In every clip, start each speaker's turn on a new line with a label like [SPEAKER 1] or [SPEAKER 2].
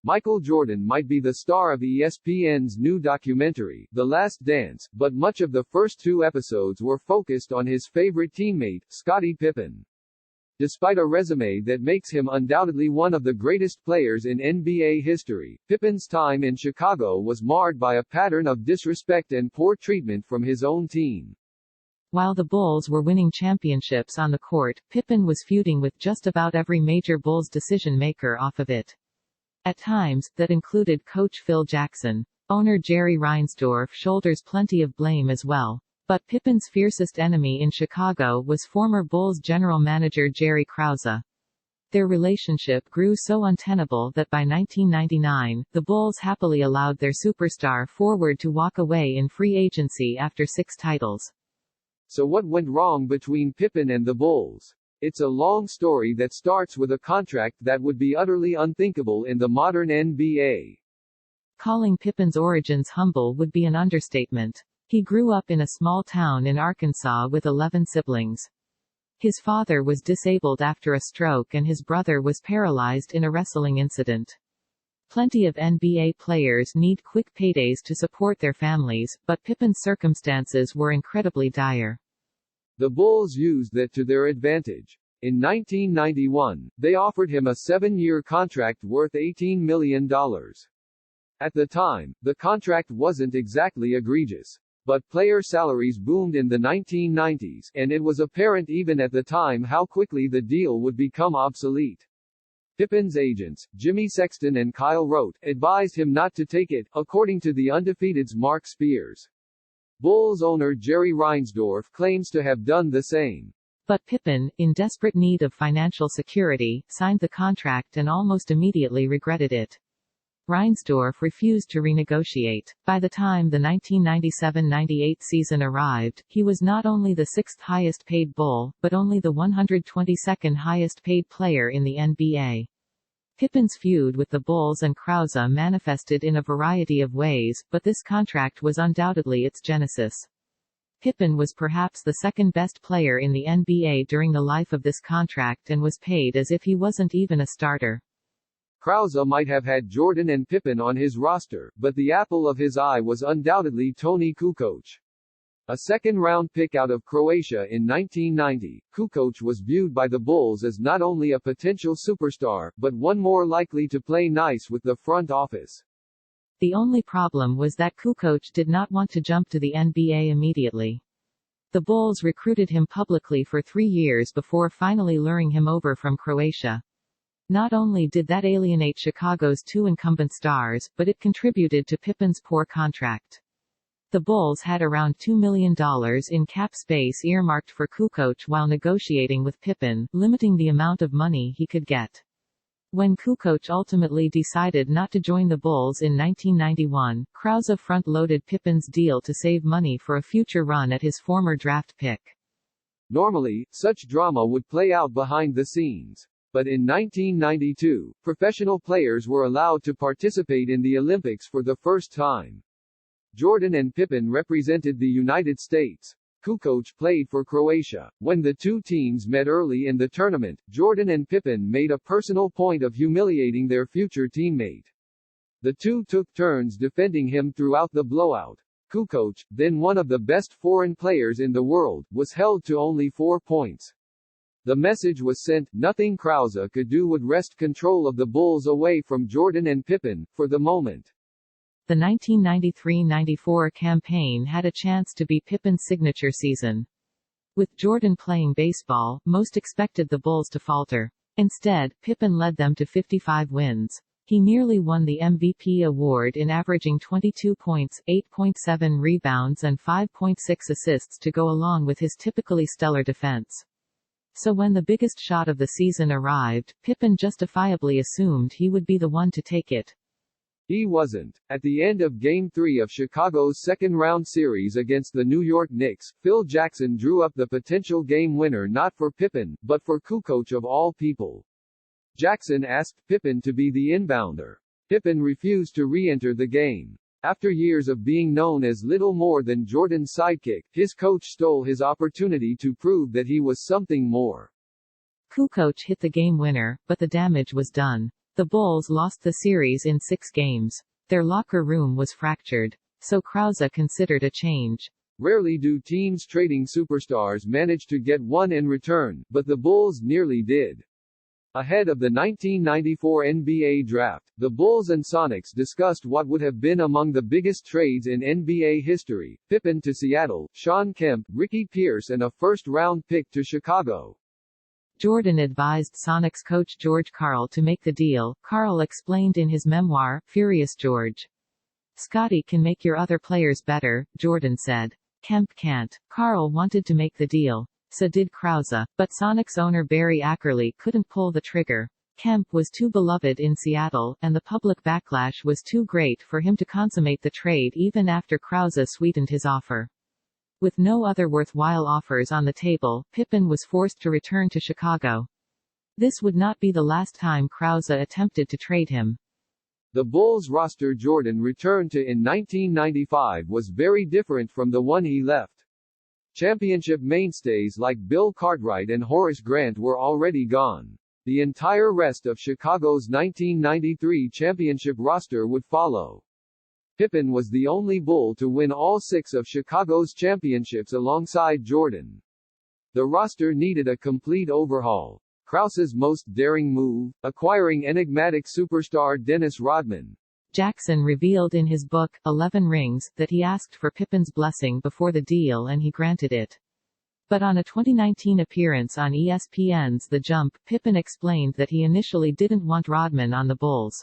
[SPEAKER 1] Michael Jordan might be the star of ESPN's new documentary, The Last Dance, but much of the first 2 episodes were focused on his favorite teammate, Scottie Pippen. Despite a resume that makes him undoubtedly one of the greatest players in NBA history, Pippen's time in Chicago was marred by a pattern of disrespect and poor treatment from his own team.
[SPEAKER 2] While the Bulls were winning championships on the court, Pippen was feuding with just about every major Bulls decision-maker off of it. At times, that included coach Phil Jackson. Owner Jerry Reinsdorf shoulders plenty of blame as well. But Pippen's fiercest enemy in Chicago was former Bulls general manager Jerry Krause. Their relationship grew so untenable that by 1999, the Bulls happily allowed their superstar forward to walk away in free agency after 6 titles.
[SPEAKER 1] So what went wrong between Pippen and the Bulls? It's a long story that starts with a contract that would be utterly unthinkable in the modern NBA.
[SPEAKER 2] Calling Pippen's origins humble would be an understatement. He grew up in a small town in Arkansas with 11 siblings. His father was disabled after a stroke and his brother was paralyzed in a wrestling incident. Plenty of NBA players need quick paydays to support their families, but Pippen's circumstances were incredibly dire.
[SPEAKER 1] The Bulls used that to their advantage. In 1991, they offered him a 7-year contract worth $18 million. At the time, the contract wasn't exactly egregious. But player salaries boomed in the 1990s, and it was apparent even at the time how quickly the deal would become obsolete. Pippen's agents, Jimmy Sexton and Kyle Rote, advised him not to take it, according to the Undefeated's Mark Spears. Bulls owner Jerry Reinsdorf claims to have done the same.
[SPEAKER 2] But Pippen, in desperate need of financial security, signed the contract and almost immediately regretted it. Reinsdorf refused to renegotiate. By the time the 1997-98 season arrived, he was not only the 6th highest paid Bull, but only the 122nd highest paid player in the NBA. Pippen's feud with the Bulls and Krause manifested in a variety of ways, but this contract was undoubtedly its genesis. Pippen was perhaps the second best player in the NBA during the life of this contract and was paid as if he wasn't even a starter.
[SPEAKER 1] Krause might have had Jordan and Pippen on his roster, but the apple of his eye was undoubtedly Toni Kukoc. A second-round pick out of Croatia in 1990, Kukoc was viewed by the Bulls as not only a potential superstar, but one more likely to play nice with the front office.
[SPEAKER 2] The only problem was that Kukoc did not want to jump to the NBA immediately. The Bulls recruited him publicly for 3 years before finally luring him over from Croatia. Not only did that alienate Chicago's 2 incumbent stars, but it contributed to Pippen's poor contract. The Bulls had around $2 million in cap space earmarked for Kukoc while negotiating with Pippen, limiting the amount of money he could get. When Kukoc ultimately decided not to join the Bulls in 1991, Krause front-loaded Pippen's deal to save money for a future run at his former draft pick.
[SPEAKER 1] Normally, such drama would play out behind the scenes. But in 1992, professional players were allowed to participate in the Olympics for the first time. Jordan and Pippen represented the United States. Kukoc played for Croatia. When the 2 teams met early in the tournament, Jordan and Pippen made a personal point of humiliating their future teammate. The 2 took turns defending him throughout the blowout. Kukoc, then one of the best foreign players in the world, was held to only 4 points. The message was sent: nothing Krause could do would wrest control of the Bulls away from Jordan and Pippen, for the moment.
[SPEAKER 2] The 1993-94 campaign had a chance to be Pippen's signature season. With Jordan playing baseball, most expected the Bulls to falter. Instead, Pippen led them to 55 wins. He nearly won the MVP award in averaging 22 points, 8.7 rebounds and 5.6 assists to go along with his typically stellar defense. So when the biggest shot of the season arrived, Pippen justifiably assumed he would be the one to take it.
[SPEAKER 1] He wasn't. At the end of Game 3 of Chicago's second-round series against the New York Knicks, Phil Jackson drew up the potential game winner not for Pippen, but for Kukoc of all people. Jackson asked Pippen to be the inbounder. Pippen refused to re-enter the game. After years of being known as little more than Jordan's sidekick, his coach stole his opportunity to prove that he was something more.
[SPEAKER 2] Kukoc hit the game winner, but the damage was done. The Bulls lost the series in 6 games. Their locker room was fractured. So Krause considered a change.
[SPEAKER 1] Rarely do teams trading superstars manage to get one in return, but the Bulls nearly did. Ahead of the 1994 NBA draft, the Bulls and Sonics discussed what would have been among the biggest trades in NBA history: Pippen to Seattle, Shawn Kemp, Ricky Pierce and a first-round pick to Chicago.
[SPEAKER 2] Jordan advised Sonics coach George Karl to make the deal. Karl explained in his memoir, Furious George. "Scottie can make your other players better," Jordan said. "Kemp can't." Karl wanted to make the deal. So did Krause. But Sonics owner Barry Ackerley couldn't pull the trigger. Kemp was too beloved in Seattle, and the public backlash was too great for him to consummate the trade even after Krause sweetened his offer. With no other worthwhile offers on the table, Pippen was forced to return to Chicago. This would not be the last time Krause attempted to trade him.
[SPEAKER 1] The Bulls roster Jordan returned to in 1995 was very different from the one he left. Championship mainstays like Bill Cartwright and Horace Grant were already gone. The entire rest of Chicago's 1993 championship roster would follow. Pippen was the only Bull to win all 6 of Chicago's championships alongside Jordan. The roster needed a complete overhaul. Krause's most daring move, acquiring enigmatic superstar Dennis Rodman.
[SPEAKER 2] Jackson revealed in his book, 11 Rings, that he asked for Pippen's blessing before the deal and he granted it. But on a 2019 appearance on ESPN's The Jump, Pippen explained that he initially didn't want Rodman on the Bulls.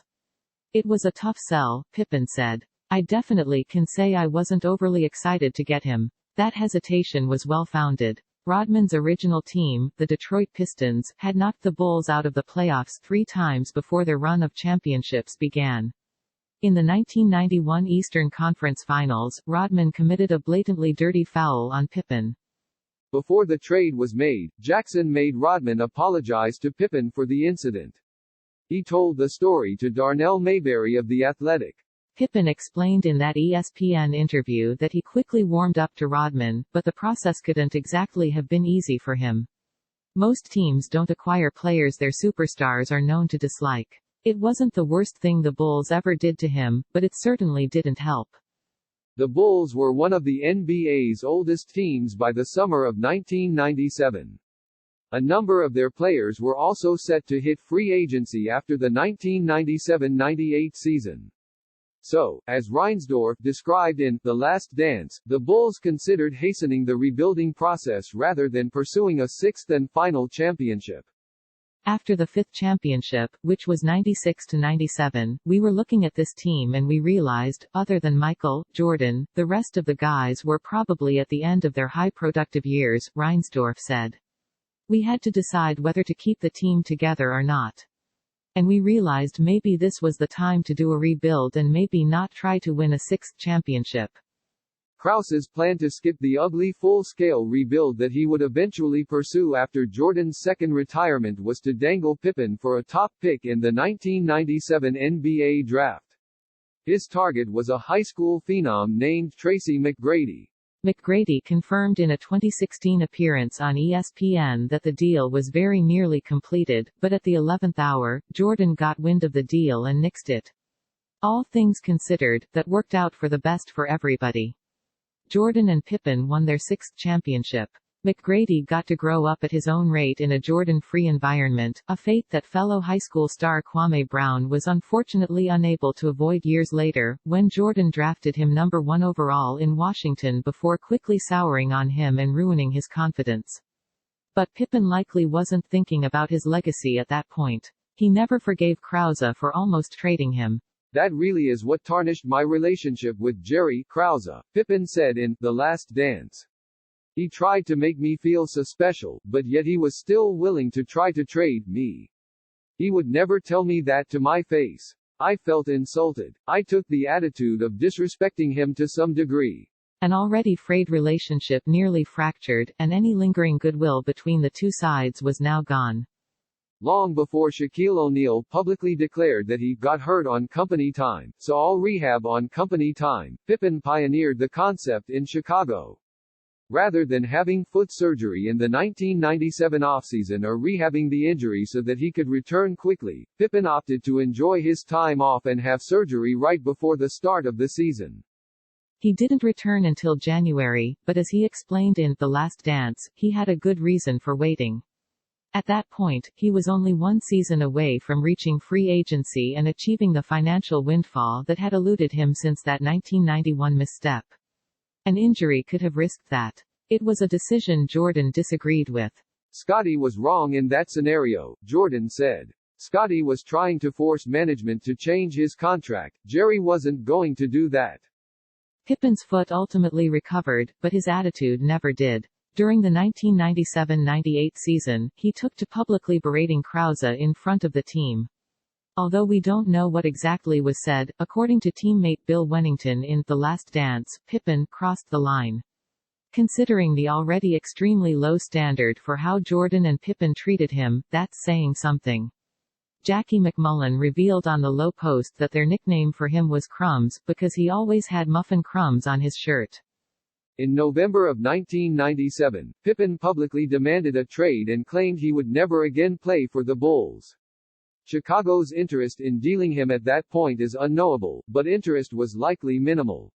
[SPEAKER 2] "It was a tough sell," Pippen said. "I definitely can say I wasn't overly excited to get him. That hesitation was well-founded. Rodman's original team, the Detroit Pistons, had knocked the Bulls out of the playoffs 3 times before their run of championships began. In the 1991 Eastern Conference Finals, Rodman committed a blatantly dirty foul on Pippen.
[SPEAKER 1] Before the trade was made, Jackson made Rodman apologize to Pippen for the incident. He told the story to Darnell Mayberry of The Athletic.
[SPEAKER 2] Pippen explained in that ESPN interview that he quickly warmed up to Rodman, but the process couldn't exactly have been easy for him. Most teams don't acquire players their superstars are known to dislike. It wasn't the worst thing the Bulls ever did to him, but it certainly didn't help.
[SPEAKER 1] The Bulls were one of the NBA's oldest teams by the summer of 1997. A number of their players were also set to hit free agency after the 1997-98 season. So, as Reinsdorf described in The Last Dance, the Bulls considered hastening the rebuilding process rather than pursuing a 6th and final championship.
[SPEAKER 2] After the 5th championship, which was 96-97, we were looking at this team and we realized, other than Michael, Jordan, the rest of the guys were probably at the end of their high productive years, Reinsdorf said. We had to decide whether to keep the team together or not. And we realized maybe this was the time to do a rebuild and maybe not try to win a 6th championship.
[SPEAKER 1] Krause's plan to skip the ugly full-scale rebuild that he would eventually pursue after Jordan's second retirement was to dangle Pippen for a top pick in the 1997 NBA draft. His target was a high school phenom named Tracy McGrady.
[SPEAKER 2] McGrady confirmed in a 2016 appearance on ESPN that the deal was very nearly completed, but at the 11th hour, Jordan got wind of the deal and nixed it. All things considered, that worked out for the best for everybody. Jordan and Pippen won their 6th championship. McGrady got to grow up at his own rate in a Jordan-free environment, a fate that fellow high school star Kwame Brown was unfortunately unable to avoid years later, when Jordan drafted him number 1 overall in Washington before quickly souring on him and ruining his confidence. But Pippen likely wasn't thinking about his legacy at that point. He never forgave Krause for almost trading him.
[SPEAKER 1] "That really is what tarnished my relationship with Jerry Krause," Pippen said in The Last Dance. "He tried to make me feel so special, but yet he was still willing to try to trade me. He would never tell me that to my face. I felt insulted. I took the attitude of disrespecting him to some degree."
[SPEAKER 2] An already frayed relationship nearly fractured, and any lingering goodwill between the two sides was now gone.
[SPEAKER 1] Long before Shaquille O'Neal publicly declared that he got hurt on company time, so all rehab on company time, Pippen pioneered the concept in Chicago. Rather than having foot surgery in the 1997 offseason or rehabbing the injury so that he could return quickly, Pippen opted to enjoy his time off and have surgery right before the start of the season.
[SPEAKER 2] He didn't return until January, but as he explained in The Last Dance, he had a good reason for waiting. At that point, he was only one season away from reaching free agency and achieving the financial windfall that had eluded him since that 1991 misstep. An injury could have risked that. It was a decision Jordan disagreed with.
[SPEAKER 1] Scottie was wrong in that scenario, Jordan said. Scottie was trying to force management to change his contract. Jerry wasn't going to do that.
[SPEAKER 2] Pippen's foot ultimately recovered, but his attitude never did. During the 1997-98 season, he took to publicly berating Krause in front of the team. Although we don't know what exactly was said, according to teammate Bill Wennington in The Last Dance, Pippen crossed the line. Considering the already extremely low standard for how Jordan and Pippen treated him, that's saying something. Jackie McMullen revealed on the Low Post that their nickname for him was Crumbs, because he always had muffin crumbs on his shirt.
[SPEAKER 1] In November of 1997, Pippen publicly demanded a trade and claimed he would never again play for the Bulls. Chicago's interest in dealing him at that point is unknowable, but interest was likely minimal.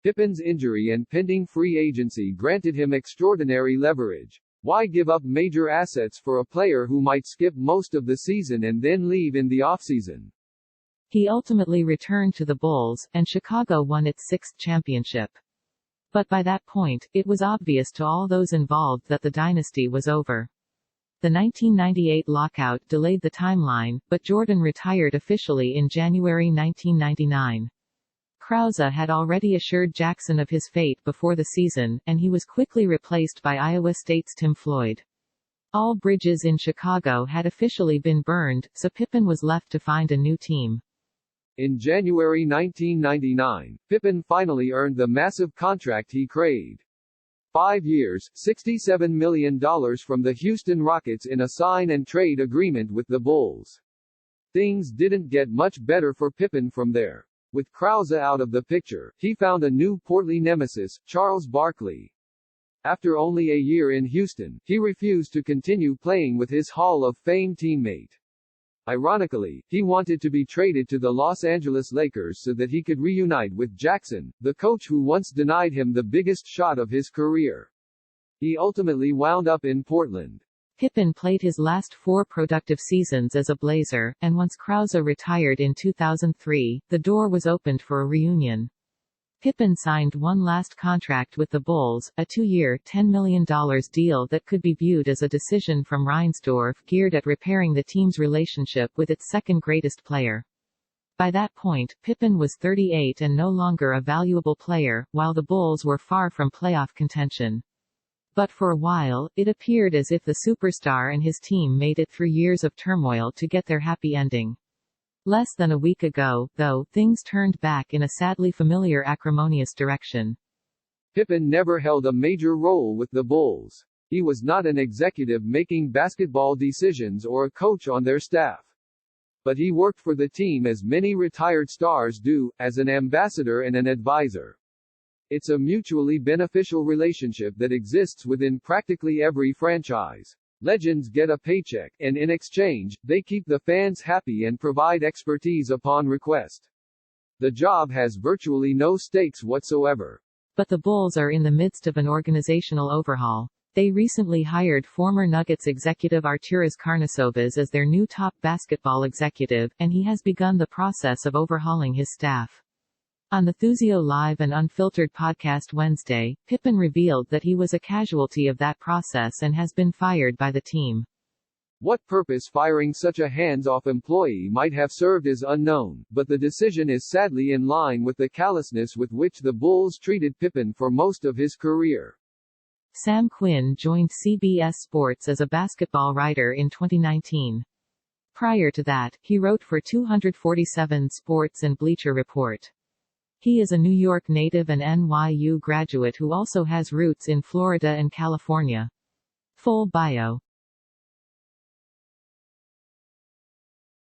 [SPEAKER 1] Pippen's injury and pending free agency granted him extraordinary leverage. Why give up major assets for a player who might skip most of the season and then leave in the offseason?
[SPEAKER 2] He ultimately returned to the Bulls, and Chicago won its sixth championship. But by that point, it was obvious to all those involved that the dynasty was over. The 1998 lockout delayed the timeline, but Jordan retired officially in January 1999. Krause had already assured Jackson of his fate before the season, and he was quickly replaced by Iowa State's Tim Floyd. All bridges in Chicago had officially been burned, so Pippen was left to find a new team.
[SPEAKER 1] In January 1999, Pippen finally earned the massive contract he craved. 5 years, $67 million from the Houston Rockets in a sign-and-trade agreement with the Bulls. Things didn't get much better for Pippen from there. With Krause out of the picture, he found a new portly nemesis, Charles Barkley. After only a year in Houston, he refused to continue playing with his Hall of Fame teammate. Ironically, he wanted to be traded to the Los Angeles Lakers so that he could reunite with Jackson, the coach who once denied him the biggest shot of his career. He ultimately wound up in Portland.
[SPEAKER 2] Pippen played his last 4 productive seasons as a Blazer, and once Krause retired in 2003, the door was opened for a reunion. Pippen signed one last contract with the Bulls, a 2-year, $10 million deal that could be viewed as a decision from Reinsdorf geared at repairing the team's relationship with its second greatest player. By that point, Pippen was 38 and no longer a valuable player, while the Bulls were far from playoff contention. But for a while, it appeared as if the superstar and his team made it through years of turmoil to get their happy ending. Less than a week ago, though, things turned back in a sadly familiar acrimonious direction.
[SPEAKER 1] Pippen never held a major role with the Bulls. He was not an executive making basketball decisions or a coach on their staff. But he worked for the team as many retired stars do, as an ambassador and an advisor. It's a mutually beneficial relationship that exists within practically every franchise. Legends get a paycheck, and in exchange, they keep the fans happy and provide expertise upon request. The job has virtually no stakes whatsoever.
[SPEAKER 2] But the Bulls are in the midst of an organizational overhaul. They recently hired former Nuggets executive Arturas Karnisovas as their new top basketball executive, and he has begun the process of overhauling his staff. On the Thuzio Live and Unfiltered podcast Wednesday, Pippen revealed that he was a casualty of that process and has been fired by the team.
[SPEAKER 1] What purpose firing such a hands-off employee might have served is unknown, but the decision is sadly in line with the callousness with which the Bulls treated Pippen for most of his career.
[SPEAKER 2] Sam Quinn joined CBS Sports as a basketball writer in 2019. Prior to that, he wrote for 247 Sports and Bleacher Report. He is a New York native and NYU graduate who also has roots in Florida and California. Full bio.